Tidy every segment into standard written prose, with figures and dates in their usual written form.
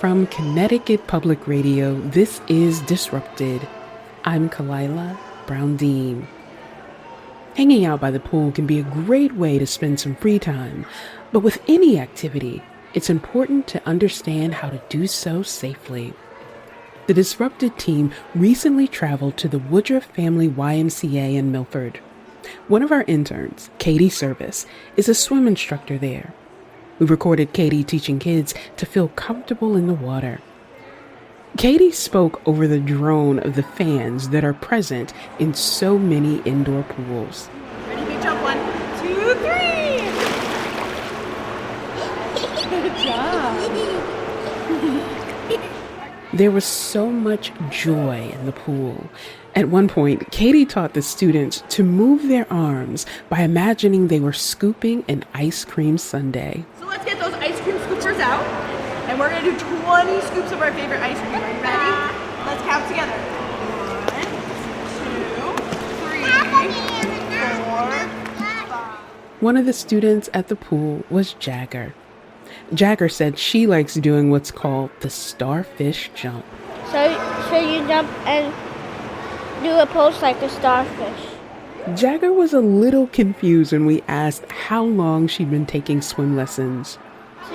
From Connecticut Public Radio, this is Disrupted. I'm Kalila Brown-Dean. Hanging out by the pool can be a great way to spend some free time, but with any activity, it's important to understand how to do so safely. The Disrupted team recently traveled to the Woodruff Family YMCA in Milford. One of our interns, Katie Service, is a swim instructor there. We recorded Katie teaching kids to feel comfortable in the water. Katie spoke over the drone of the fans that are present in so many indoor pools. Ready, big jump, 1, 2, 3! Good job. There was so much joy in the pool. At one point, Katie taught the students to move their arms by imagining they were scooping an ice cream sundae. So let's get those ice cream scoopers out, and we're gonna do 20 scoops of our favorite ice cream. Are you ready? Let's count together. 1, 2, 3, 4, 5. One of the students at the pool was Jagger. Jagger said she likes doing what's called the starfish jump. So you jump and do a pose like a starfish. Jagger was a little confused when we asked how long she'd been taking swim lessons. 2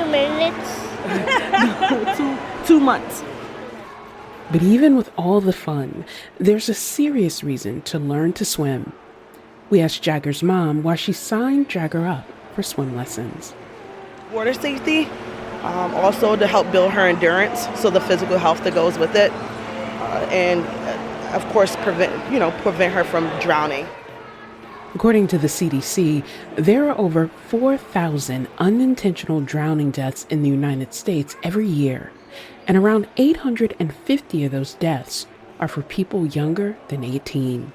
minutes. No, 2 months. But even with all the fun, there's a serious reason to learn to swim. We asked Jagger's mom why she signed Jagger up for swim lessons. Water safety, also to help build her endurance, so the physical health that goes with it, and of course prevent her from drowning. According to the CDC, there are over 4,000 unintentional drowning deaths in the United States every year, and around 850 of those deaths are for people younger than 18.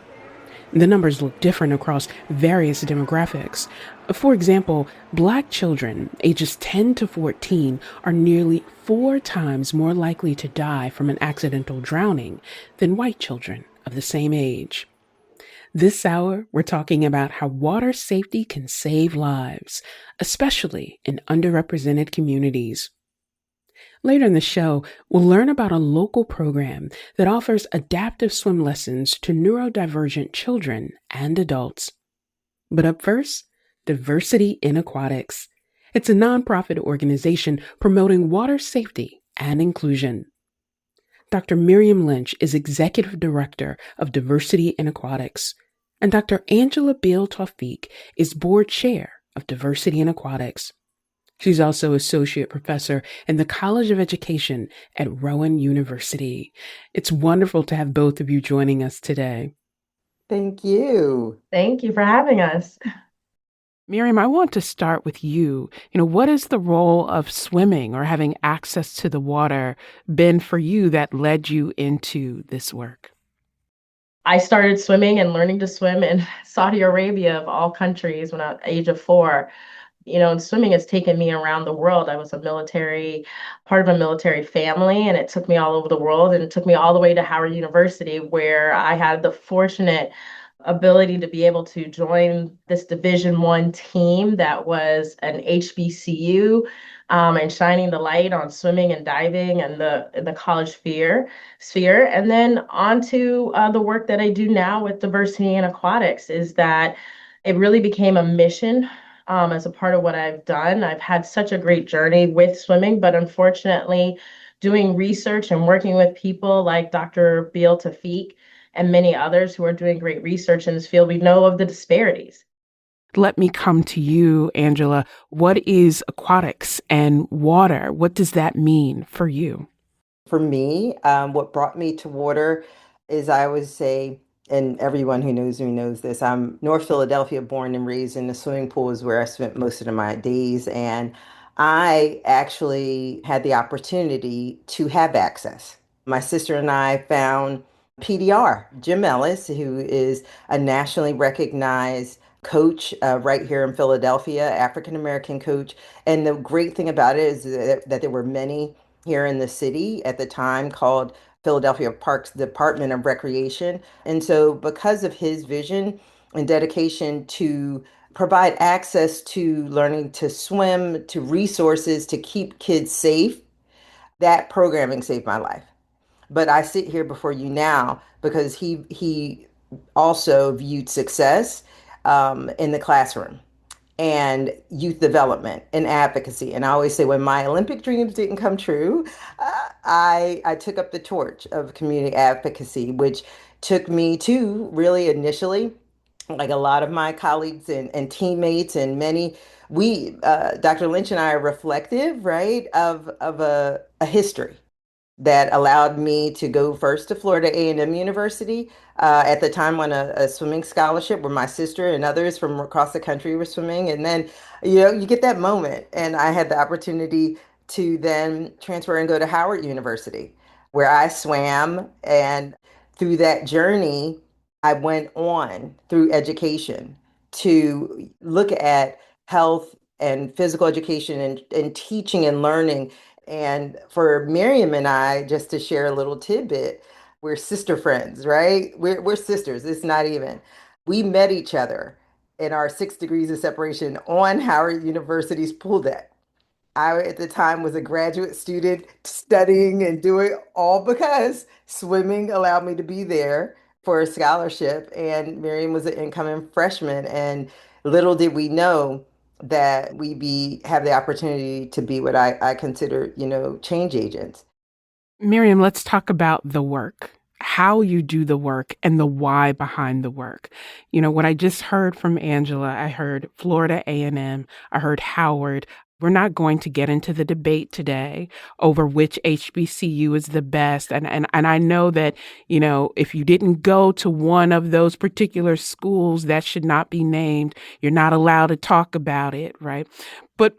The numbers look different across various demographics. For example, Black children ages 10 to 14 are nearly 4 times more likely to die from an accidental drowning than white children of the same age. This hour, we're talking about how water safety can save lives, especially in underrepresented communities. Later in the show, we'll learn about a local program that offers adaptive swim lessons to neurodivergent children and adults. But up first, Diversity in Aquatics. It's a nonprofit organization promoting water safety and inclusion. Dr. Miriam Lynch is Executive Director of Diversity in Aquatics, and Dr. Angela Beal Tawfiq is Board Chair of Diversity in Aquatics. She's also Associate Professor in the College of Education at Rowan University. It's wonderful to have both of you joining us today. Thank you. Thank you for having us. Miriam, I want to start with you. What is the role of swimming or having access to the water been for you that led you into this work? I started swimming and learning to swim in Saudi Arabia, of all countries, when I was age of 4. And swimming has taken me around the world. I was part of a military family, and it took me all over the world, and it took me all the way to Howard University, where I had the fortunate ability to be able to join this Division I team that was an HBCU, and shining the light on swimming and diving and the college sphere, and then on to the work that I do now with Diversity in Aquatics. Is that it really became a mission. As a part of what I've done. I've had such a great journey with swimming, but unfortunately, doing research and working with people like Dr. Beal Tawfiq and many others who are doing great research in this field, we know of the disparities. Let me come to you, Angela. What is aquatics and water? What does that mean for you? For me, what brought me to water is, I would say, and everyone who knows me knows this, I'm North Philadelphia born and raised, in the swimming pool is where I spent most of my days. And I actually had the opportunity to have access. My sister and I found PDR, Jim Ellis, who is a nationally recognized coach right here in Philadelphia, African American coach. And the great thing about it is that there were many here in the city at the time called Philadelphia Parks Department of Recreation. And so because of his vision and dedication to provide access to learning to swim, to resources to keep kids safe, That programming saved my life. But I sit here before you now because he also viewed success in the classroom and youth development and advocacy. And I always say, when my Olympic dreams didn't come true, I took up the torch of community advocacy, which took me to really initially, like a lot of my colleagues and teammates and many, Dr. Lynch and I are reflective, right, of a history that allowed me to go first to Florida A&M University at the time on a swimming scholarship where my sister and others from across the country were swimming. And then, you get that moment. And I had the opportunity to then transfer and go to Howard University, where I swam. And through that journey, I went on through education to look at health and physical education and teaching and learning. And for Miriam and I, just to share a little tidbit, we're sister friends, right? We're sisters. It's not even. We met each other in our 6 degrees of separation on Howard University's pool deck. I, at the time, was a graduate student studying and doing all because swimming allowed me to be there for a scholarship. And Miriam was an incoming freshman. And little did we know that we be have the opportunity to be what I consider, change agents. Miriam, let's talk about the work, how you do the work and the why behind the work. What I just heard from Angela, I heard Florida A&M, I heard Howard. We're not going to get into the debate today over which HBCU is the best. And I know that, if you didn't go to one of those particular schools that should not be named, you're not allowed to talk about it, right? But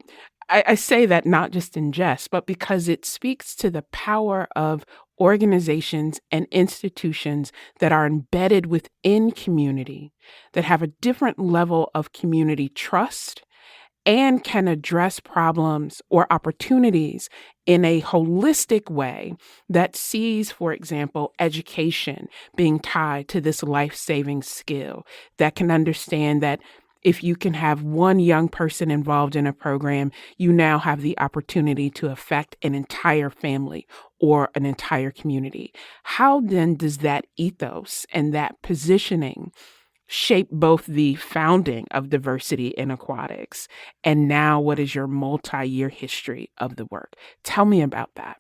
I say that not just in jest, but because it speaks to the power of organizations and institutions that are embedded within community, that have a different level of community trust and can address problems or opportunities in a holistic way that sees, for example, education being tied to this life-saving skill, that can understand that if you can have one young person involved in a program, you now have the opportunity to affect an entire family or an entire community. How then does that ethos and that positioning shape both the founding of diversity in aquatics and now what is your multi-year history of the work? Tell me about that.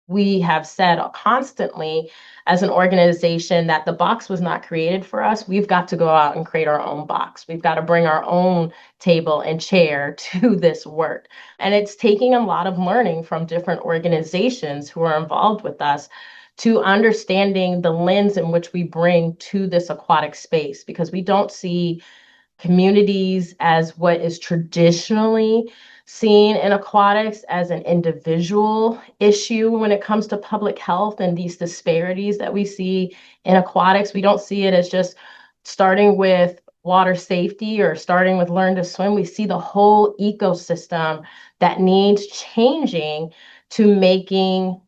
We have said constantly as an organization that the box was not created for us. We've got to go out and create our own box. We've got to bring our own table and chair to this work. And it's taking a lot of learning from different organizations who are involved with us to understanding the lens in which we bring to this aquatic space, because we don't see communities as what is traditionally seen in aquatics as an individual issue when it comes to public health and these disparities that we see in aquatics. We don't see it as just starting with water safety or starting with learn to swim. We see the whole ecosystem that needs changing to making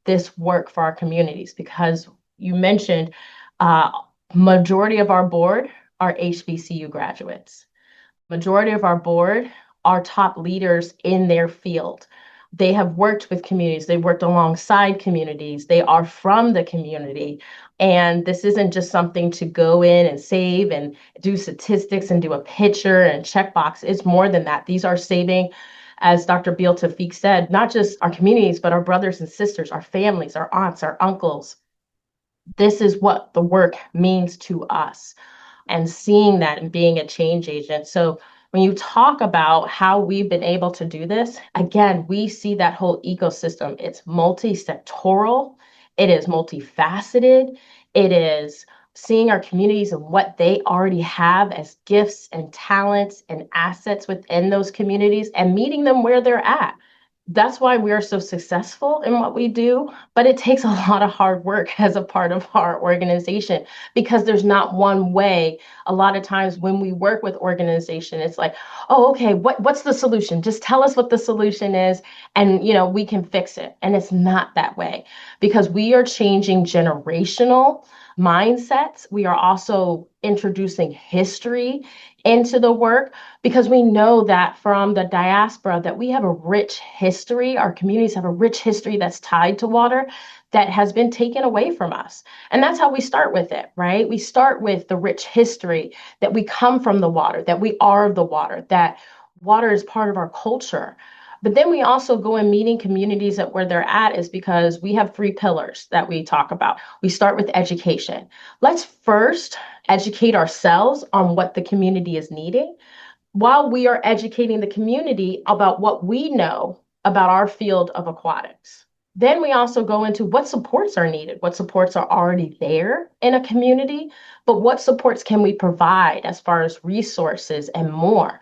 this work for our communities, because you mentioned majority of our board are HBCU graduates. Majority of our board are top leaders in their field. They have worked with communities, they worked alongside communities, they are from the community. And this isn't just something to go in and save and do statistics and do a picture and checkbox. It's more than that. These are saving, as Dr. Beal Tafik said, not just our communities, but our brothers and sisters, our families, our aunts, our uncles. This is what the work means to us, and seeing that and being a change agent. So when you talk about how we've been able to do this, again, we see that whole ecosystem. It's multi-sectoral, it is multifaceted, it is seeing our communities and what they already have as gifts and talents and assets within those communities and meeting them where they're at. That's why we are so successful in what we do, but it takes a lot of hard work as a part of our organization, because there's not one way. A lot of times when we work with organization, it's like, oh, okay, what's the solution? Just tell us what the solution is, and we can fix it. And it's not that way, because we are changing generational mindsets. We are also introducing history into the work because we know that from the diaspora that we have a rich history. Our communities have a rich history that's tied to water that has been taken away from us. And that's how we start with it, right? We start with the rich history that we come from the water, that we are the water, that water is part of our culture. But then we also go in meeting communities at where they're at is because we have three pillars that we talk about. We start with education. Let's first educate ourselves on what the community is needing while we are educating the community about what we know about our field of aquatics. Then we also go into what supports are needed, what supports are already there in a community, but what supports can we provide as far as resources and more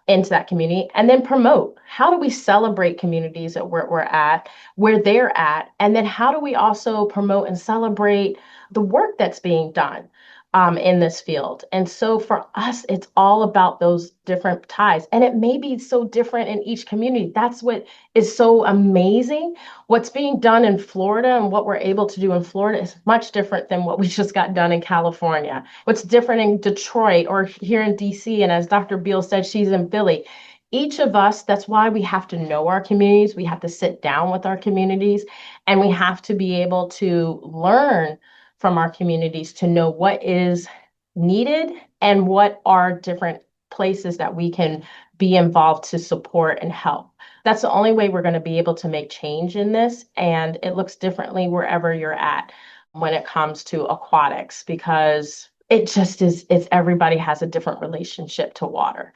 into that community, and then promote. How do we celebrate communities at where we're at, where they're at, and then how do we also promote and celebrate the work that's being done in this field? And so for us, it's all about those different ties, and it may be so different in each community. That's what is so amazing. What's being done in Florida and what we're able to do in Florida is much different than what we just got done in California. What's different in Detroit or here in DC, and as Dr. Beal said, she's in Philly. Each of us, that's why we have to know our communities. We have to sit down with our communities, and we have to be able to learn from our communities to know what is needed and what are different places that we can be involved to support and help. That's the only way we're going to be able to make change in this. And it looks differently wherever you're at when it comes to aquatics, because it just is, it's everybody has a different relationship to water.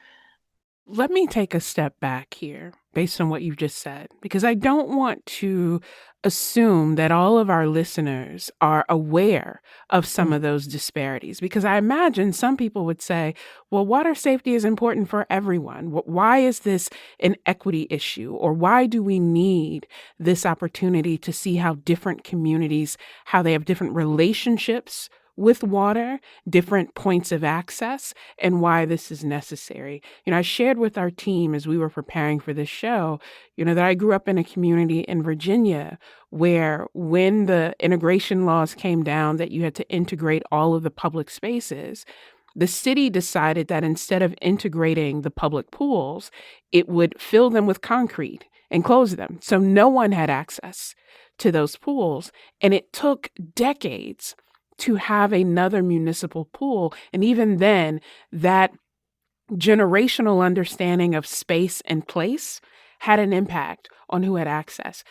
Let me take a step back here based on what you've just said, because I don't want to assume that all of our listeners are aware of some of those disparities, because I imagine some people would say, well, water safety is important for everyone. Why is this an equity issue? Or why do we need this opportunity to see how different communities, how they have different relationships with water, different points of access, and why this is necessary? I shared with our team as we were preparing for this show, that I grew up in a community in Virginia where when the integration laws came down that you had to integrate all of the public spaces, the city decided that instead of integrating the public pools, it would fill them with concrete and close them. So no one had access to those pools. And it took decades to have another municipal pool. And even then, that generational understanding of space and place had an impact on who had access.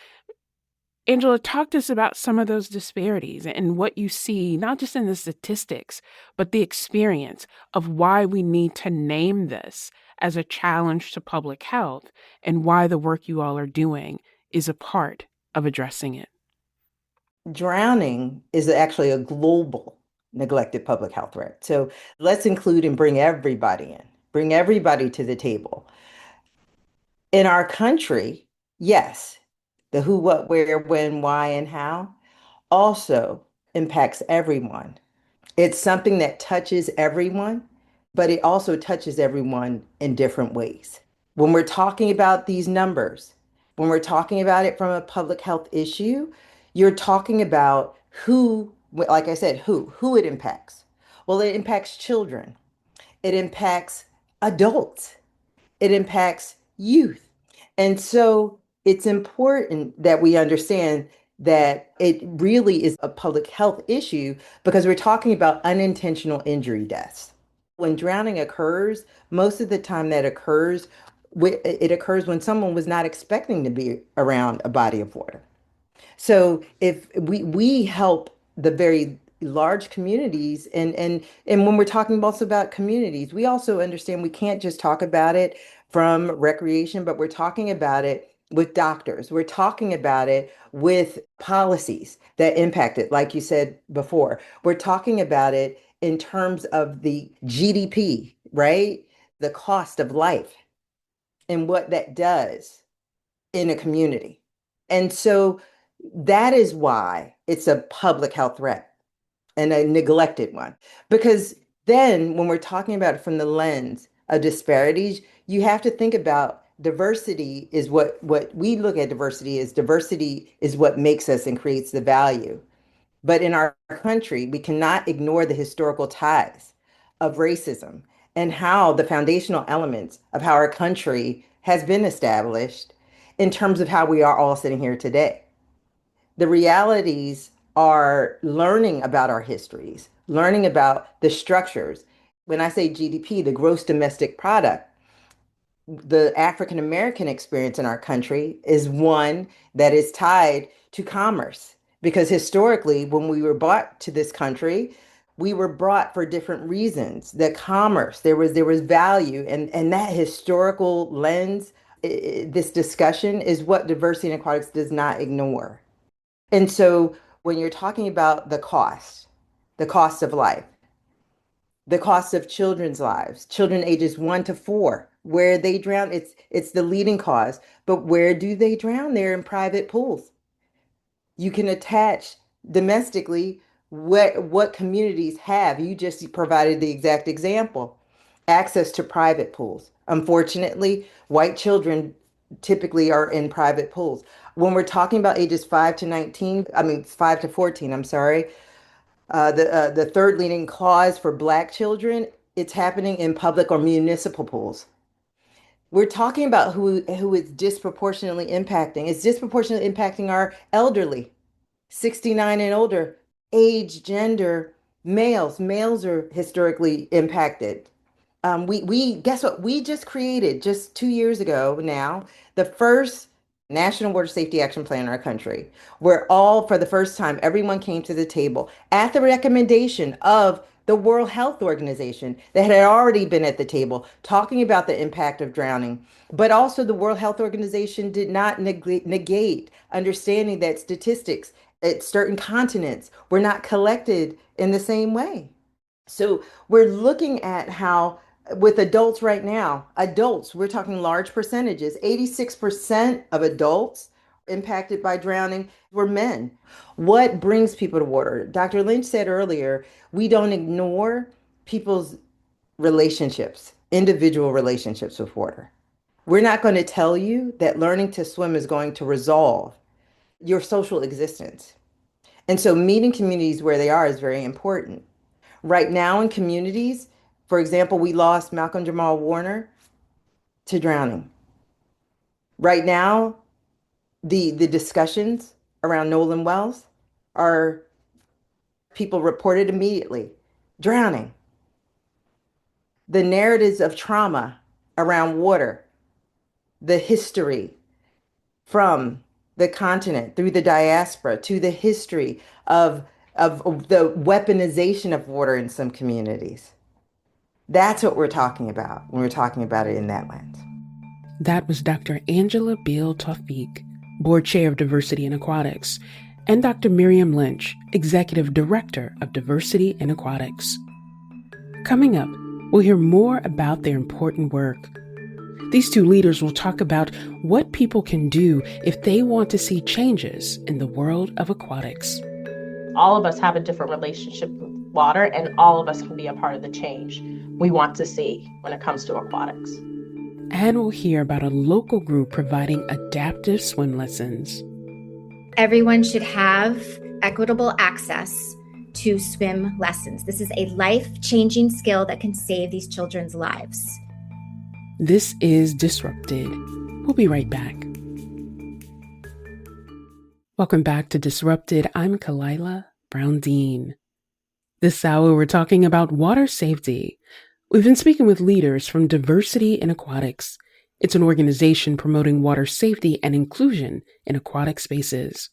Angela, talk to us about some of those disparities and what you see, not just in the statistics, but the experience of why we need to name this as a challenge to public health and why the work you all are doing is a part of addressing it. Drowning is actually a global neglected public health threat. So let's include and bring everybody to the table. In our country, yes, the who, what, where, when, why, and how also impacts everyone. It's something that touches everyone, but it also touches everyone in different ways. When we're talking about these numbers, when we're talking about it from a public health issue, you're talking about who, like I said, who it impacts. Well, it impacts children. It impacts adults. It impacts youth. And so it's important that we understand that it really is a public health issue because we're talking about unintentional injury deaths. When drowning occurs, most of the time that occurs, it occurs when someone was not expecting to be around a body of water. So if we help the very large communities, and when we're talking also about communities, we also understand we can't just talk about it from recreation, but we're talking about it with doctors. We're talking about it with policies that impact it, like you said before. We're talking about it in terms of the GDP, right? The cost of life and what that does in a community. And so that is why it's a public health threat and a neglected one. Because then when we're talking about it from the lens of disparities, you have to think about diversity is what we look at diversity is what makes us and creates the value. But in our country, we cannot ignore the historical ties of racism and how the foundational elements of how our country has been established in terms of how we are all sitting here today. The realities are learning about our histories, learning about the structures. When I say GDP, the gross domestic product, the African American experience in our country is one that is tied to commerce. Because historically, when we were brought to this country, we were brought for different reasons. That commerce, there was value, and that historical lens, this discussion is what diversity in aquatics does not ignore. And so when you're talking about the cost of life, the cost of children's lives, children ages 1 to 4, where they drown, it's the leading cause. But where do they drown? They're in private pools. You can attach domestically what communities have. You just provided the exact example. Access to private pools. Unfortunately, white children typically are in private pools. When we're talking about ages 5 to 14, I'm sorry, the third leading cause for Black children, it's happening in public or municipal pools. We're talking about who it's disproportionately impacting. It's disproportionately impacting our elderly, 69 and older, age, gender, males. Males are historically impacted. We guess what? We just created just 2 years ago now the first National Water Safety Action Plan in our country, where all for the first time everyone came to the table at the recommendation of the World Health Organization that had already been at the table talking about the impact of drowning. But also, the World Health Organization did not negate understanding that statistics at certain continents were not collected in the same way. So we're looking at how with adults right now, adults, we're talking large percentages, 86% of adults impacted by drowning were men. What brings people to water? Dr. Lynch said earlier, we don't ignore people's relationships, individual relationships with water. We're not going to tell you that learning to swim is going to resolve your social existence. And so meeting communities where they are is very important. Right now in communities, for example, we lost Malcolm Jamal Warner to drowning. Right now, the discussions around Nolan Wells are people reported immediately drowning. The narratives of trauma around water, the history from the continent through the diaspora to the history of the weaponization of water in some communities. That's what we're talking about when we're talking about it in that lens. That was Dr. Angela Beal Tawfiq, Board Chair of Diversity in Aquatics, and Dr. Miriam Lynch, Executive Director of Diversity in Aquatics. Coming up, we'll hear more about their important work. These two leaders will talk about what people can do if they want to see changes in the world of aquatics. All of us have a different relationship with water, and all of us can be a part of the change we want to see when it comes to aquatics. And we'll hear about a local group providing adaptive swim lessons. Everyone should have equitable access to swim lessons. This is a life-changing skill that can save these children's lives. This is Disrupted. We'll be right back. Welcome back to Disrupted. I'm Kalila Brown-Dean. This hour, we're talking about water safety. We've been speaking with leaders from Diversity in Aquatics. It's an organization promoting water safety and inclusion in aquatic spaces.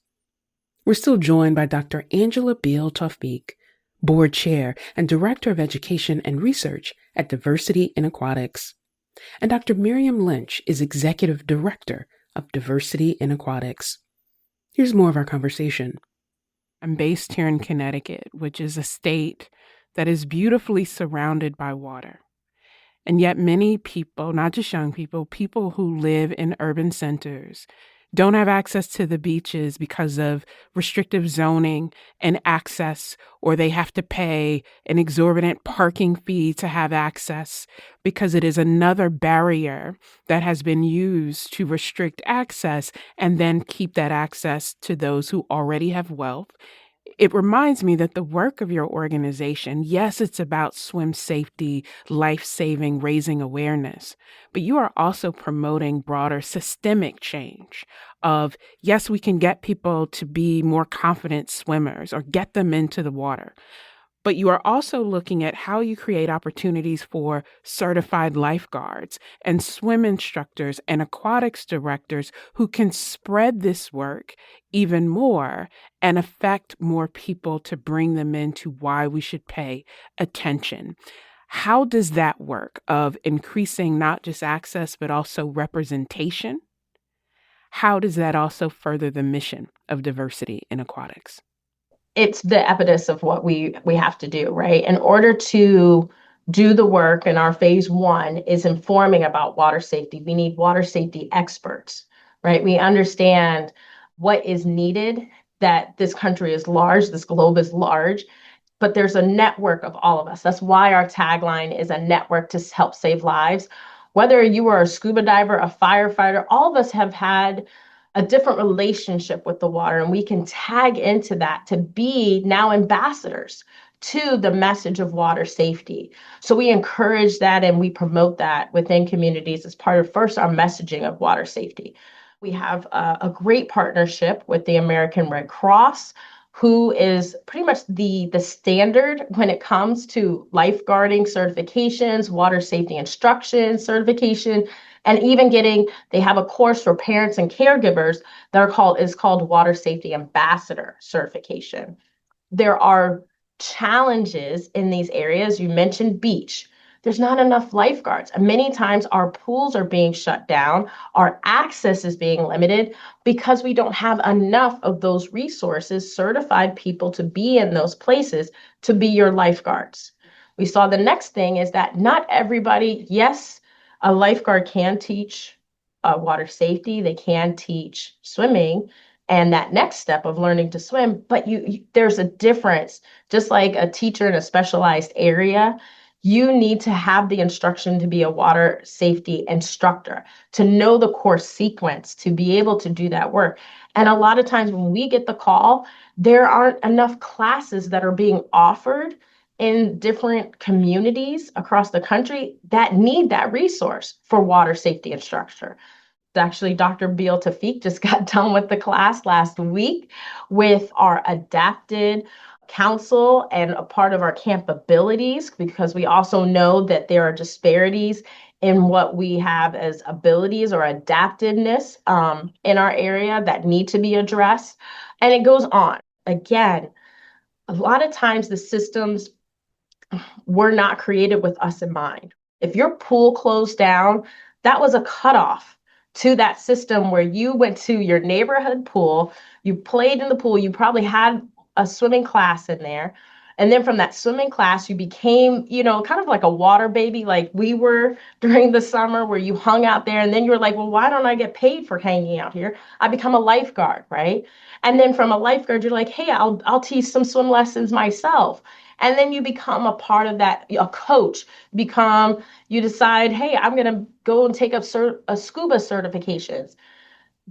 We're still joined by Dr. Angela Beal Tawfiq, Board Chair and Director of Education and Research at Diversity in Aquatics. And Dr. Miriam Lynch is Executive Director of Diversity in Aquatics. Here's more of our conversation. I'm based here in Connecticut, which is a state that is beautifully surrounded by water. And yet many people, not just young people, people who live in urban centers, don't have access to the beaches because of restrictive zoning and access, or they have to pay an exorbitant parking fee to have access because it is another barrier that has been used to restrict access and then keep that access to those who already have wealth It reminds me that the work of your organization, yes, it's about swim safety, life saving, raising awareness, but you are also promoting broader systemic change of, yes, we can get people to be more confident swimmers or get them into the water. But you are also looking at how you create opportunities for certified lifeguards and swim instructors and aquatics directors who can spread this work even more and affect more people to bring them into why we should pay attention. How does that work of increasing not just access, but also representation? How does that also further the mission of diversity in aquatics? It's the impetus of what we have to do, right? In order to do the work, and our phase one is informing about water safety. We need water safety experts, right? We understand what is needed, that this country is large, this globe is large, but there's a network of all of us. That's why our tagline is a network to help save lives. Whether you are a scuba diver, a firefighter, all of us have had a different relationship with the water, and we can tag into that to be now ambassadors to the message of water safety. So we encourage that and we promote that within communities as part of first our messaging of water safety. We have a great partnership with the American Red Cross, who is pretty much the standard when it comes to lifeguarding certifications, water safety instruction certification, and even they have a course for parents and caregivers that is called Water Safety Ambassador certification. There are challenges in these areas. You mentioned beach. There's not enough lifeguards. And many times our pools are being shut down, our access is being limited because we don't have enough of those resources, certified people to be in those places to be your lifeguards. We saw the next thing is that not everybody, yes, a lifeguard can teach water safety, they can teach swimming, and that next step of learning to swim, but there's a difference. Just like a teacher in a specialized area, you need to have the instruction to be a water safety instructor, to know the course sequence, to be able to do that work. And a lot of times when we get the call, there aren't enough classes that are being offered in different communities across the country that need that resource for water safety instructor. Actually, Dr. Beal Tafik just got done with the class last week with our adapted counsel and a part of our capabilities, because we also know that there are disparities in what we have as abilities or adaptiveness in our area that need to be addressed. And it goes on. Again, a lot of times the systems were not created with us in mind. If your pool closed down, that was a cutoff to that system where you went to your neighborhood pool, you played in the pool, you probably had a swimming class in there. And then from that swimming class, you became, kind of like a water baby, like we were during the summer where you hung out there. And then you're like, well, why don't I get paid for hanging out here? I become a lifeguard, right? And then from a lifeguard, you're like, hey, I'll teach some swim lessons myself. And then you become a part of that, a coach, you decide, hey, I'm going to go and take up a scuba certifications.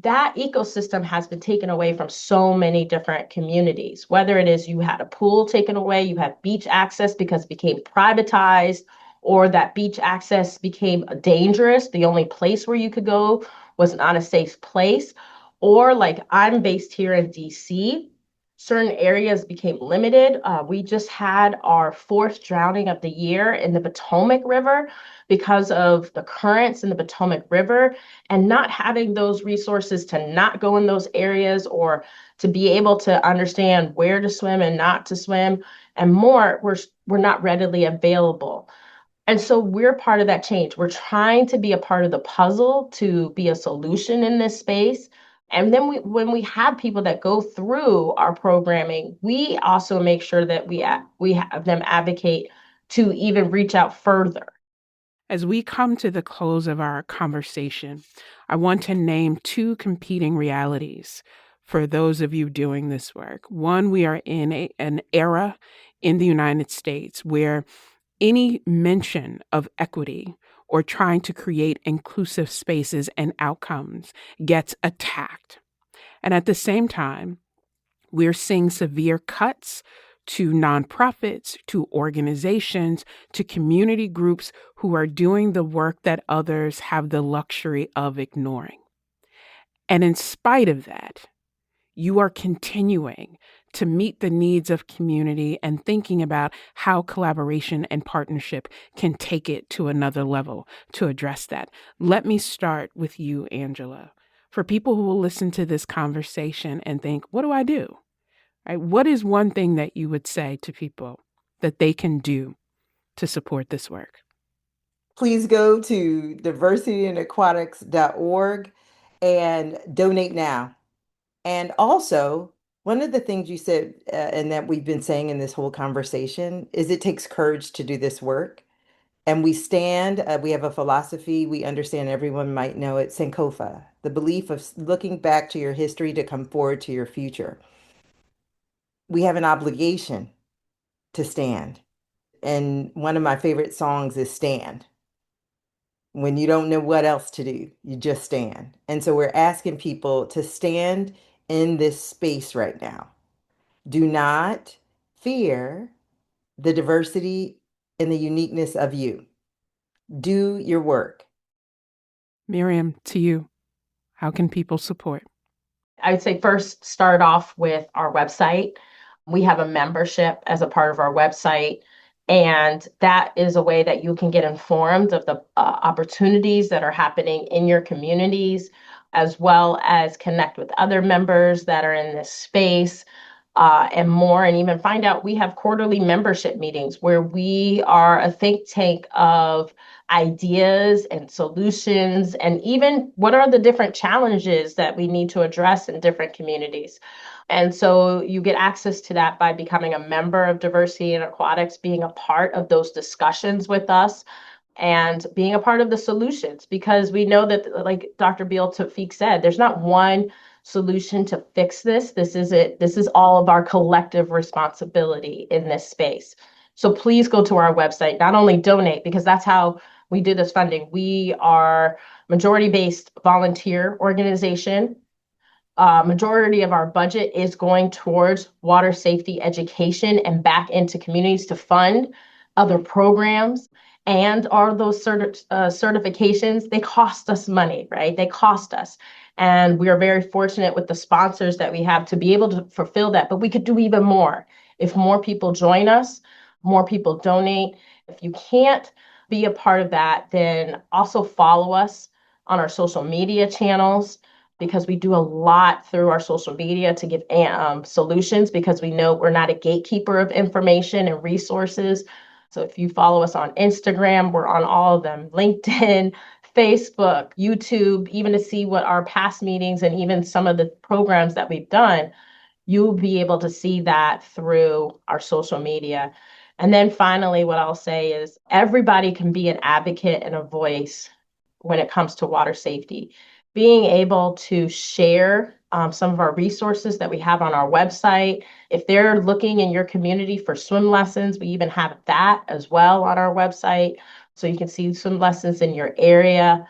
That ecosystem has been taken away from so many different communities, whether it is you had a pool taken away, you had beach access because it became privatized, or that beach access became dangerous. The only place where you could go was not a safe place. Or like I'm based here in DC, certain areas became limited. We just had our fourth drowning of the year in the Potomac River because of the currents in the Potomac River, and not having those resources to not go in those areas or to be able to understand where to swim and not to swim and more, we're not readily available. And so we're part of that change. We're trying to be a part of the puzzle to be a solution in this space. And then when we have people that go through our programming, we also make sure that we have them advocate to even reach out further. As we come to the close of our conversation, I want to name two competing realities for those of you doing this work. One, we are in an era in the United States where any mention of equity or trying to create inclusive spaces and outcomes gets attacked. And at the same time, We're seeing severe cuts to nonprofits, to organizations, to community groups who are doing the work that others have the luxury of ignoring. And in spite of that, you are continuing to meet the needs of community and thinking about how collaboration and partnership can take it to another level to address that. Let me start with you, Angela. For people who will listen to this conversation and think, what do I do? Right? What is one thing that you would say to people that they can do to support this work? Please go to diversityandaquatics.org and donate now. And also, one of the things you said, and that we've been saying in this whole conversation, is it takes courage to do this work. And we stand, we have a philosophy, we understand everyone might know it, Sankofa, the belief of looking back to your history to come forward to your future. We have an obligation to stand. And one of my favorite songs is Stand. When you don't know what else to do, you just stand. And so we're asking people to stand in this space right now. Do not fear the diversity and the uniqueness of you. Do your work. Miriam, to you, how can people support? I'd say first start off with our website. We have a membership as a part of our website, and that is a way that you can get informed of the opportunities that are happening in your communities, as well as connect with other members that are in this space. And more, and even find out we have quarterly membership meetings where we are a think tank of ideas and solutions, and even what are the different challenges that we need to address in different communities. And so you get access to that by becoming a member of Diversity in Aquatics, being a part of those discussions with us, and being a part of the solutions, because we know that, like Dr. Beal Tawfiq said, there's not one solution to fix this. This is it. This is all of our collective responsibility in this space. So please go to our website, not only donate, because that's how we do this funding. We are majority-based volunteer organization. Majority of our budget is going towards water safety education and back into communities to fund other programs. And are those certifications, they cost us money, right? They cost us. And we are very fortunate with the sponsors that we have to be able to fulfill that. But we could do even more if more people join us, more people donate. If you can't be a part of that, then also follow us on our social media channels, because we do a lot through our social media to give solutions, because we know we're not a gatekeeper of information and resources. So if you follow us on Instagram, we're on all of them, LinkedIn, Facebook, YouTube, even to see what our past meetings and even some of the programs that we've done, you'll be able to see that through our social media. And then finally, what I'll say is everybody can be an advocate and a voice when it comes to water safety. Being able to share some of our resources that we have on our website. If they're looking in your community for swim lessons, we even have that as well on our website. So you can see swim lessons in your area.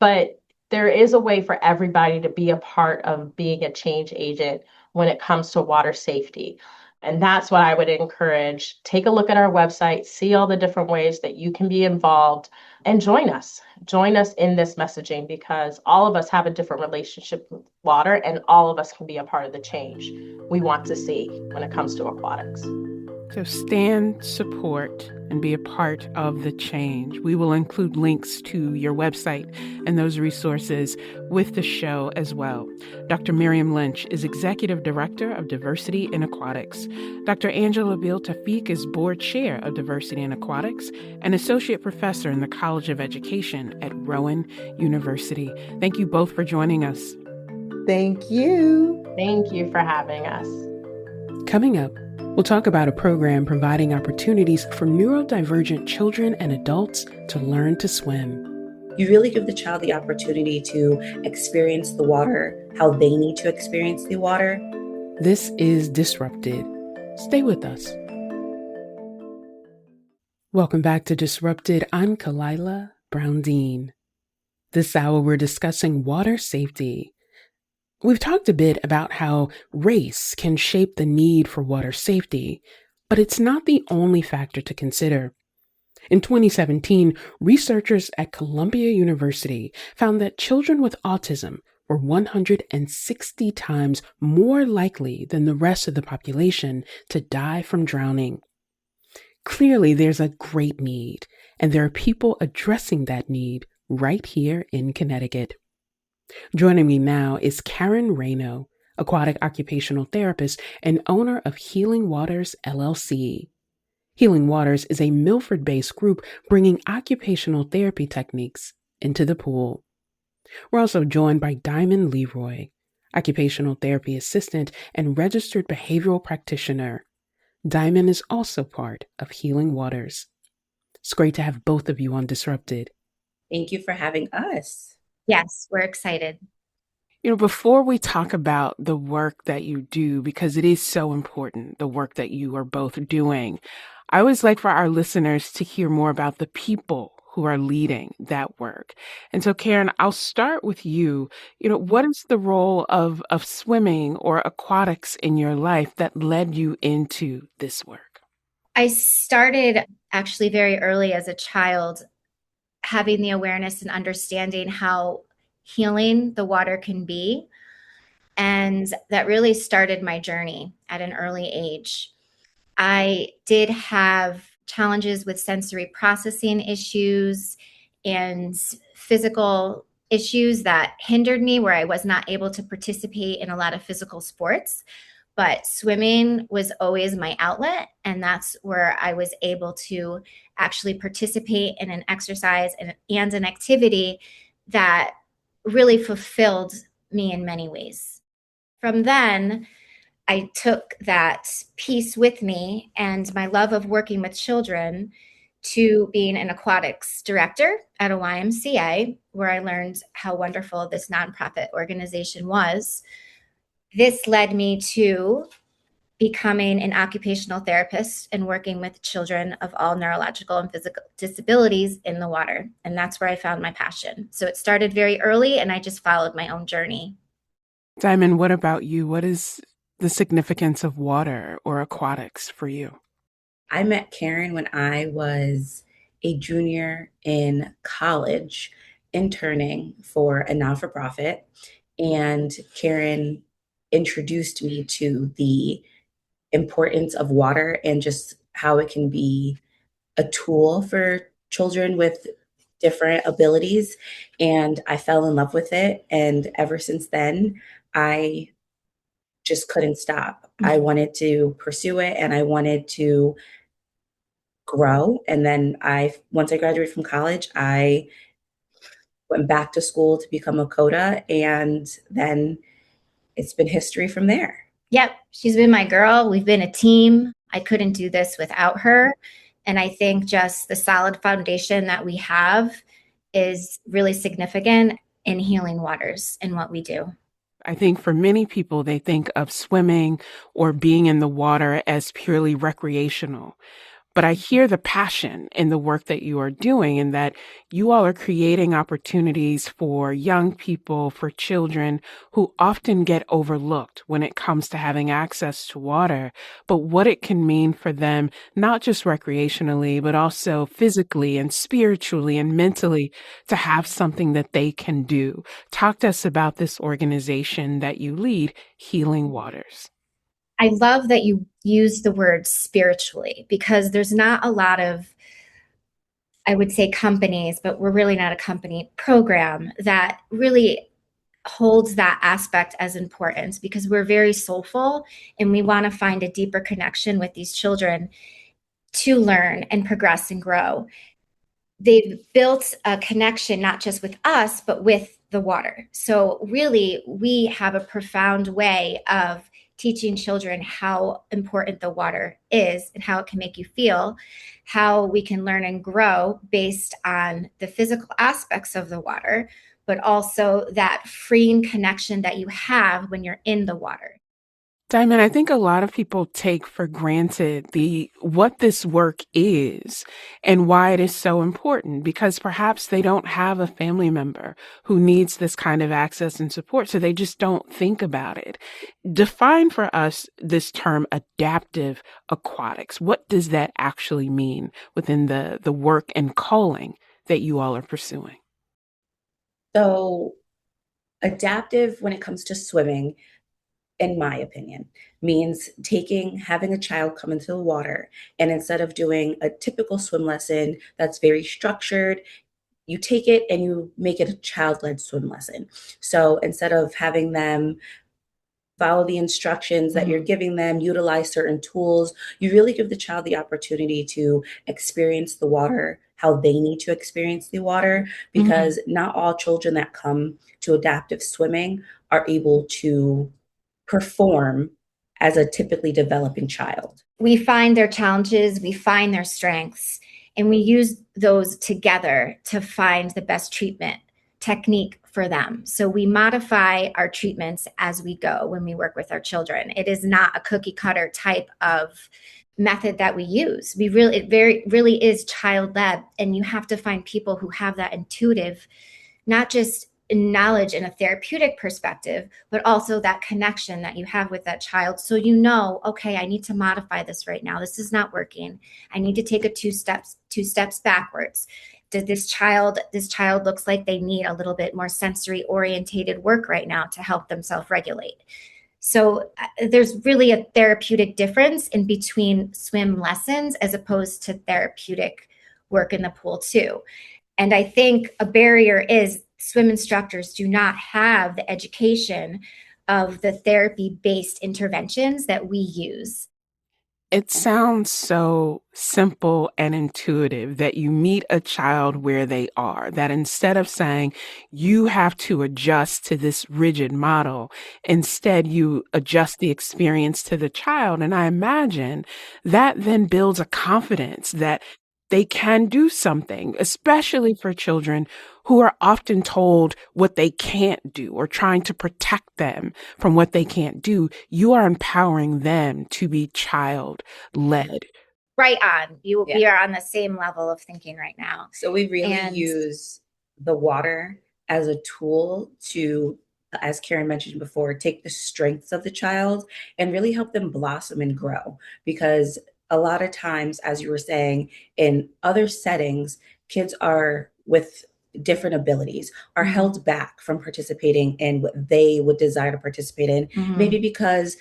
But there is a way for everybody to be a part of being a change agent when it comes to water safety. And that's what I would encourage. Take a look at our website, see all the different ways that you can be involved, and join us. Join us in this messaging, because all of us have a different relationship with water, and all of us can be a part of the change we want to see when it comes to aquatics. So stand, support, and be a part of the change. We will include links to your website and those resources with the show as well. Dr. Miriam Lynch is Executive Director of Diversity in Aquatics. Dr. Angela Beal Tawfiq is Board Chair of Diversity in Aquatics and Associate Professor in the College of Education at Rowan University. Thank you both for joining us. Thank you. Thank you for having us. Coming up, we'll talk about a program providing opportunities for neurodivergent children and adults to learn to swim. You really give the child the opportunity to experience the water, how they need to experience the water. This is Disrupted. Stay with us. Welcome back to Disrupted. I'm Kalila Brown-Dean. This hour, we're discussing water safety. We've talked a bit about how race can shape the need for water safety, but it's not the only factor to consider. In 2017, researchers at Columbia University found that children with autism were 160 times more likely than the rest of the population to die from drowning. Clearly, there's a great need, and there are people addressing that need right here in Connecticut. Joining me now is Karen Reno, aquatic occupational therapist and owner of Healing Waters LLC. Healing Waters is a Milford based group bringing occupational therapy techniques into the pool. We're also joined by Diamond Leroy, occupational therapy assistant and registered behavioral practitioner. Diamond is also part of Healing Waters. It's great to have both of you on Disrupted. Thank you for having us. Yes, we're excited. Before we talk about the work that you do, because it is so important, the work that you are both doing, I always like for our listeners to hear more about the people who are leading that work. And so, Karen, I'll start with you. What is the role of swimming or aquatics in your life that led you into this work? I started actually very early as a child, having the awareness and understanding how healing the water can be. And that really started my journey at an early age. I did have challenges with sensory processing issues and physical issues that hindered me, where I was not able to participate in a lot of physical sports. But swimming was always my outlet, and that's where I was able to actually participate in an exercise and an activity that really fulfilled me in many ways. From then, I took that piece with me and my love of working with children to being an aquatics director at a YMCA, where I learned how wonderful this nonprofit organization was. This led me to becoming an occupational therapist and working with children of all neurological and physical disabilities in the water. And that's where I found my passion. So it started very early, and I just followed my own journey. Diamond, what about you? What is the significance of water or aquatics for you? I met Karen when I was a junior in college, interning for a not-for-profit. And Karen introduced me to the importance of water and just how it can be a tool for children with different abilities. And I fell in love with it. And ever since then, I just couldn't stop. I wanted to pursue it and I wanted to grow. And then once I graduated from college, I went back to school to become a coda. And then it's been history from there. Yep, she's been my girl. We've been a team. I couldn't do this without her. And I think just the solid foundation that we have is really significant in Healing Waters and what we do. I think for many people, they think of swimming or being in the water as purely recreational. But I hear the passion in the work that you are doing, and that you all are creating opportunities for young people, for children who often get overlooked when it comes to having access to water, but what it can mean for them, not just recreationally, but also physically and spiritually and mentally, to have something that they can do. Talk to us about this organization that you lead, Healing Waters. I love that you use the word spiritually, because there's not a lot of, I would say, companies, but we're really not a company, program that really holds that aspect as important, because we're very soulful and we want to find a deeper connection with these children to learn and progress and grow. They've built a connection not just with us, but with the water. So really, we have a profound way of teaching children how important the water is and how it can make you feel, how we can learn and grow based on the physical aspects of the water, but also that freeing connection that you have when you're in the water. Diamond, I think a lot of people take for granted the what this work is and why it is so important because perhaps they don't have a family member who needs this kind of access and support, so they just don't think about it. Define for us this term adaptive aquatics. What does that actually mean within the work and calling that you all are pursuing? So, adaptive when it comes to swimming, in my opinion, means having a child come into the water, and instead of doing a typical swim lesson that's very structured, you take it and you make it a child-led swim lesson. So instead of having them follow the instructions that you're giving them, utilize certain tools, you really give the child the opportunity to experience the water how they need to experience the water, because not all children that come to adaptive swimming are able to perform as a typically developing child. We find their challenges, we find their strengths, and we use those together to find the best treatment technique for them. So we modify our treatments as we go when we work with our children. It is not a cookie cutter type of method that we use. Really is child led, and you have to find people who have that intuitive, not just knowledge in a therapeutic perspective, but also that connection that you have with that child. So you know, okay, I need to modify this right now. This is not working. I need to take two steps backwards. This child looks like they need a little bit more sensory orientated work right now to help them self-regulate. So there's really a therapeutic difference in between swim lessons as opposed to therapeutic work in the pool too. And I think a barrier is swim instructors do not have the education of the therapy-based interventions that we use. It sounds so simple and intuitive that you meet a child where they are, that instead of saying you have to adjust to this rigid model, instead you adjust the experience to the child. And I imagine that then builds a confidence that they can do something, especially for children who are often told what they can't do or trying to protect them from what they can't do. You are empowering them to be child led. Right on. We are on the same level of thinking right now. So we really use the water as a tool to, as Karen mentioned before, take the strengths of the child and really help them blossom and grow. Because a lot of times, as you were saying, in other settings, kids are with different abilities are held back from participating in what they would desire to participate in, maybe because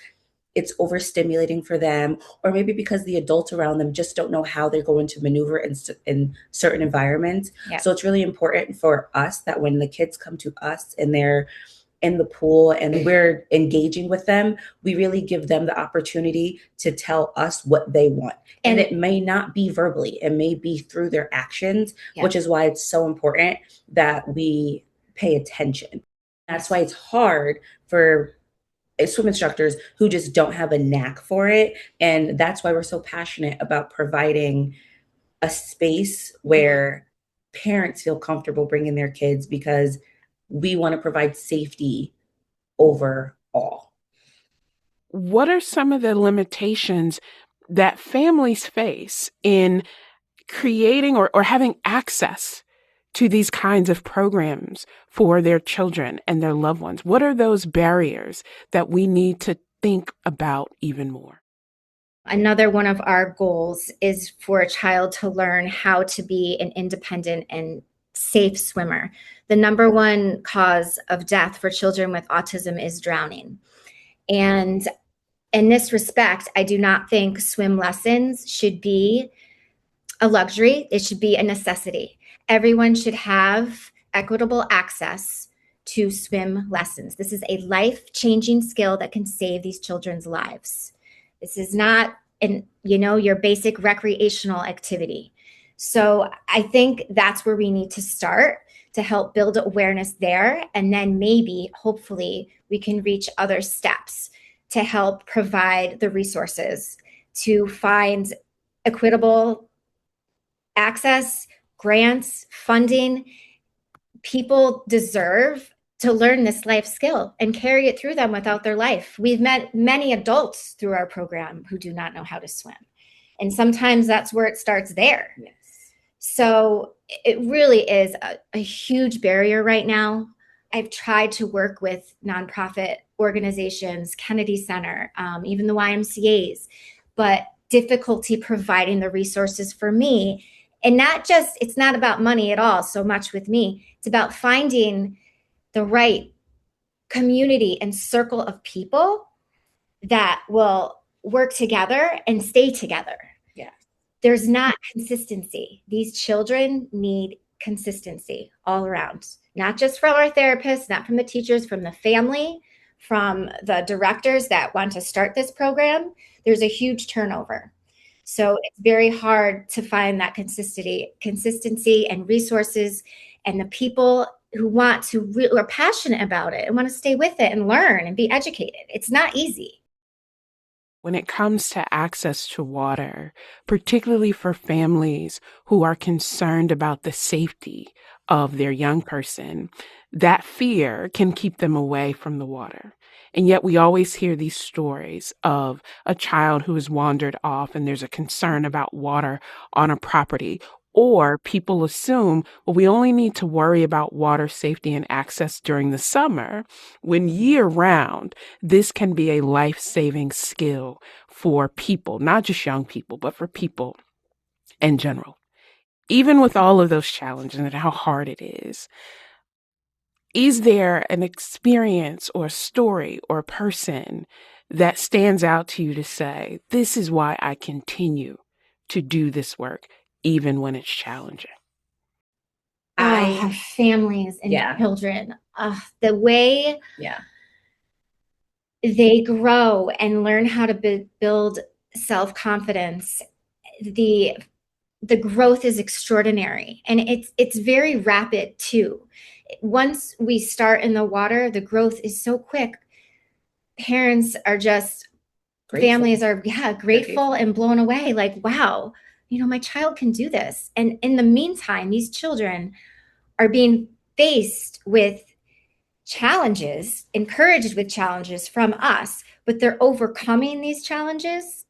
it's overstimulating for them, or maybe because the adults around them just don't know how they're going to maneuver in certain environments. Yep. So it's really important for us that when the kids come to us and they're in the pool and we're engaging with them, we really give them the opportunity to tell us what they want. And it may not be verbally, it may be through their actions, which is why it's so important that we pay attention. That's why it's hard for swim instructors who just don't have a knack for it. And that's why we're so passionate about providing a space where parents feel comfortable bringing their kids, because we want to provide safety overall. What are some of the limitations that families face in creating or having access to these kinds of programs for their children and their loved ones? What are those barriers that we need to think about even more? Another one of our goals is for a child to learn how to be an independent and safe swimmer. The number one cause of death for children with autism is drowning. And in this respect, I do not think swim lessons should be a luxury. It should be a necessity. Everyone should have equitable access to swim lessons. This is a life-changing skill that can save these children's lives. This is not your basic recreational activity. So I think that's where we need to start to help build awareness there. And then maybe, hopefully, we can reach other steps to help provide the resources to find equitable access, grants, funding. People deserve to learn this life skill and carry it through them without their life. We've met many adults through our program who do not know how to swim. And sometimes that's where it starts there. Yes. So it really is a huge barrier right now. I've tried to work with nonprofit organizations, Kennedy Center, even the YMCAs, but difficulty providing the resources for me. And it's not about money at all so much with me. It's about finding the right community and circle of people that will work together and stay together. Yeah. There's not consistency. These children need consistency all around, not just from our therapists, not from the teachers, from the family, from the directors that want to start this program. There's a huge turnover. So it's very hard to find that consistency and resources and the people who want to who are passionate about it and want to stay with it and learn and be educated. It's not easy. When it comes to access to water, particularly for families who are concerned about the safety of their young person, that fear can keep them away from the water. And yet we always hear these stories of a child who has wandered off and there's a concern about water on a property. Or people assume, well, we only need to worry about water safety and access during the summer, when year round, this can be a life-saving skill for people, not just young people, but for people in general. Even with all of those challenges and how hard it is there an experience or a story or a person that stands out to you to say, this is why I continue to do this work, even when it's challenging? Our families and children, the way they grow and learn how to build self-confidence, the growth is extraordinary, and it's very rapid too. Once we start in the water, the growth is so quick. Parents are just families are grateful and blown away, like, wow, my child can do this. And in the meantime, these children are being faced with challenges, encouraged with challenges from us, but they're overcoming these challenges.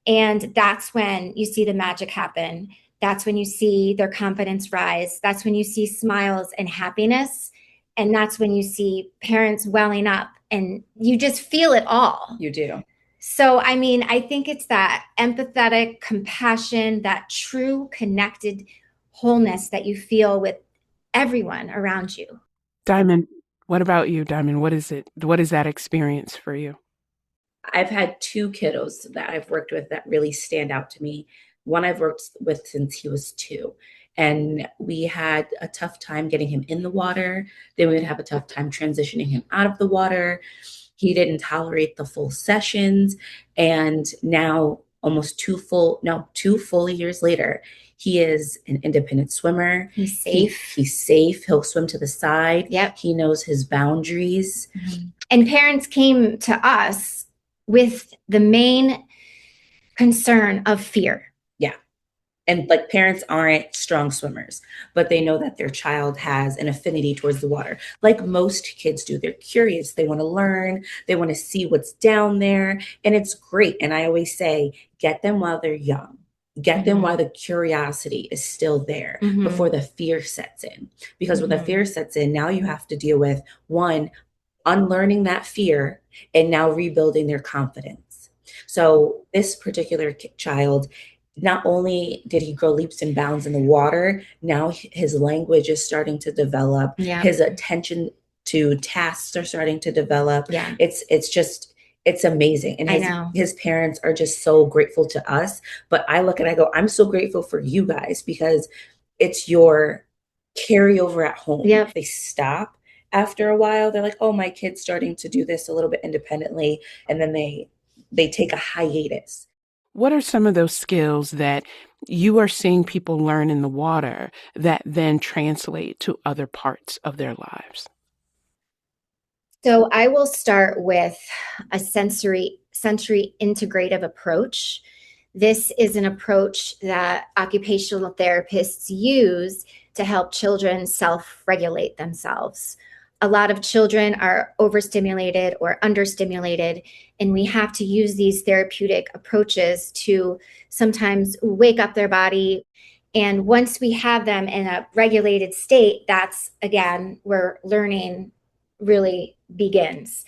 And that's when you see the magic happen. That's when you see their confidence rise. That's when you see smiles and happiness. And that's when you see parents welling up, and you just feel it all. You do. So, I think it's that empathetic compassion, that true connected wholeness that you feel with everyone around you. Diamond, what about you, Diamond? What is it? What is that experience for you? I've had 2 kiddos that I've worked with that really stand out to me. One I've worked with since he was 2. And we had a tough time getting him in the water. Then we would have a tough time transitioning him out of the water. He didn't tolerate the full sessions. And now, almost 2 full years later, he is an independent swimmer. He's safe. He's safe. He'll swim to the side. Yep. He knows his boundaries. Mm-hmm. And parents came to us with the main concern of fear. Yeah. And like, parents aren't strong swimmers, but they know that their child has an affinity towards the water. Like most kids do. They're curious. They want to learn. They want to see what's down there. And it's great. And I always say, get them while they're young. Get them while the curiosity is still there before the fear sets in. Because when the fear sets in, now you have to deal with, one, unlearning that fear and now rebuilding their confidence. So this particular child, not only did he grow leaps and bounds in the water, now his language is starting to develop. Yeah. His attention to tasks are starting to develop. Yeah. It's amazing. And his parents are just so grateful to us. But I look and I go, I'm so grateful for you guys, because it's your carryover at home. Yep. They stop after a while. They're like, oh, my kid's starting to do this a little bit independently. And then they take a hiatus. What are some of those skills that you are seeing people learn in the water that then translate to other parts of their lives? So I will start with a sensory integrative approach. This is an approach that occupational therapists use to help children self-regulate themselves. a lot of children are overstimulated or understimulated, and we have to use these therapeutic approaches to sometimes wake up their body. And once we have them in a regulated state, that's again where learning really begins.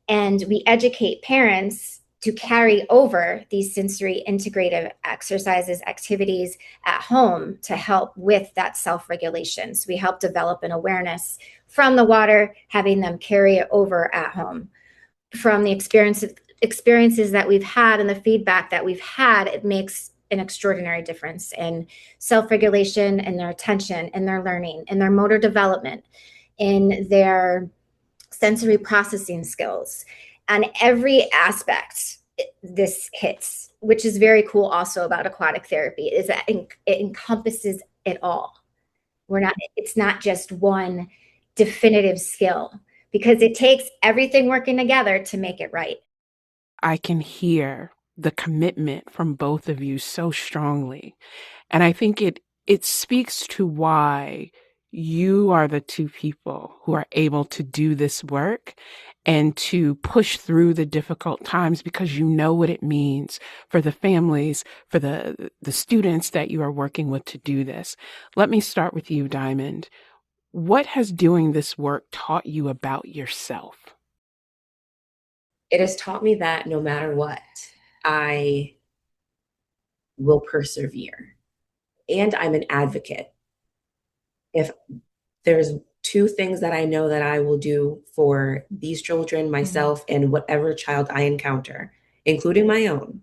And we educate parents to carry over these sensory integrative exercises, activities at home to help with that self-regulation. So we help develop an awareness from the water, having them carry it over at home. From the experiences that we've had and the feedback that we've had, it makes an extraordinary difference in self-regulation and their attention and their learning and their motor development, in their sensory processing skills. On every aspect, this hits, which is very cool also about aquatic therapy, is that it encompasses it all. It's not just one definitive skill, because it takes everything working together to make it right. I can hear the commitment from both of you so strongly. And I think it speaks to why you are the two people who are able to do this work and to push through the difficult times, because you know what it means for the families, for the students that you are working with to do this. Let me start with you, Diamond. What has doing this work taught you about yourself? It has taught me that no matter what, I will persevere. And I'm an advocate. If there's two things that I know that I will do for these children, myself, and whatever child I encounter, including my own,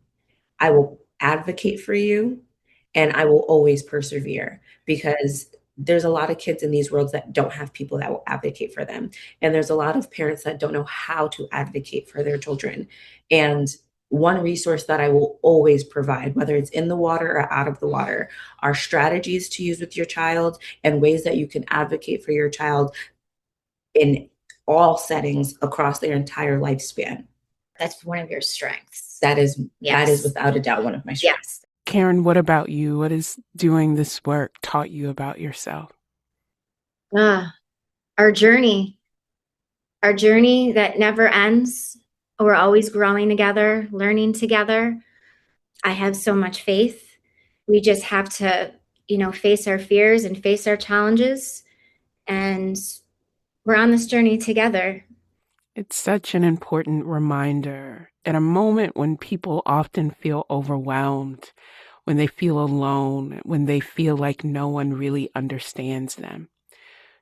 I will advocate for you, and I will always persevere, because there's a lot of kids in these worlds that don't have people that will advocate for them. And there's a lot of parents that don't know how to advocate for their children. And one resource that I will always provide, whether it's in the water or out of the water, are strategies to use with your child and ways that you can advocate for your child in all settings across their entire lifespan. That's one of your strengths. That is Yes. without a doubt one of my strengths. Yes. Karen, what about you? What has doing this work taught you about yourself? Our journey that never ends. We're always growing together, learning together. I have so much faith. We just have to, face our fears and face our challenges. And we're on this journey together. It's such an important reminder at a moment when people often feel overwhelmed, when they feel alone, when they feel like no one really understands them.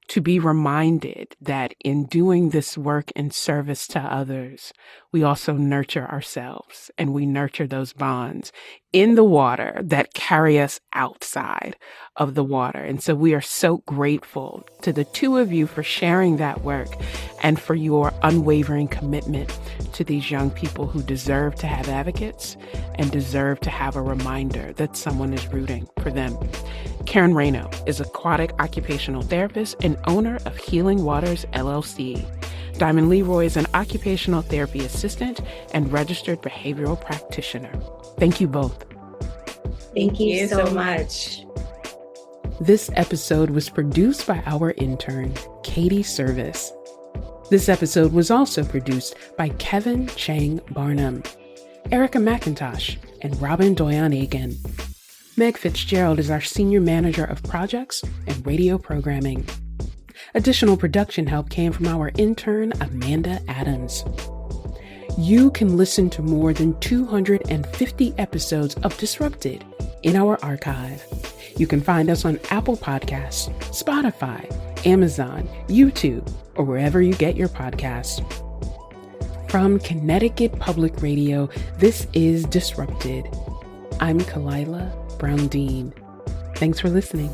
To be reminded that in doing this work in service to others, we also nurture ourselves, and we nurture those bonds in the water that carry us outside of the water. And so we are so grateful to the two of you for sharing that work and for your unwavering commitment to these young people who deserve to have advocates and deserve to have a reminder that someone is rooting for them. Karen Rayno is aquatic occupational therapist and owner of Healing Waters, LLC. Diamond Leroy is an occupational therapy assistant and registered behavioral practitioner. Thank you both. Thank you so much. This episode was produced by our intern, Katie Service. This episode was also produced by Kevin Chang Barnum, Erica McIntosh, and Robin Doyon-Agan. Meg Fitzgerald is our Senior Manager of Projects and Radio Programming. Additional production help came from our intern, Amanda Adams. You can listen to more than 250 episodes of Disrupted in our archive. You can find us on Apple Podcasts, Spotify, Amazon, YouTube, or wherever you get your podcasts. From Connecticut Public Radio, this is Disrupted. I'm Kalila Brown-Dean. Thanks for listening.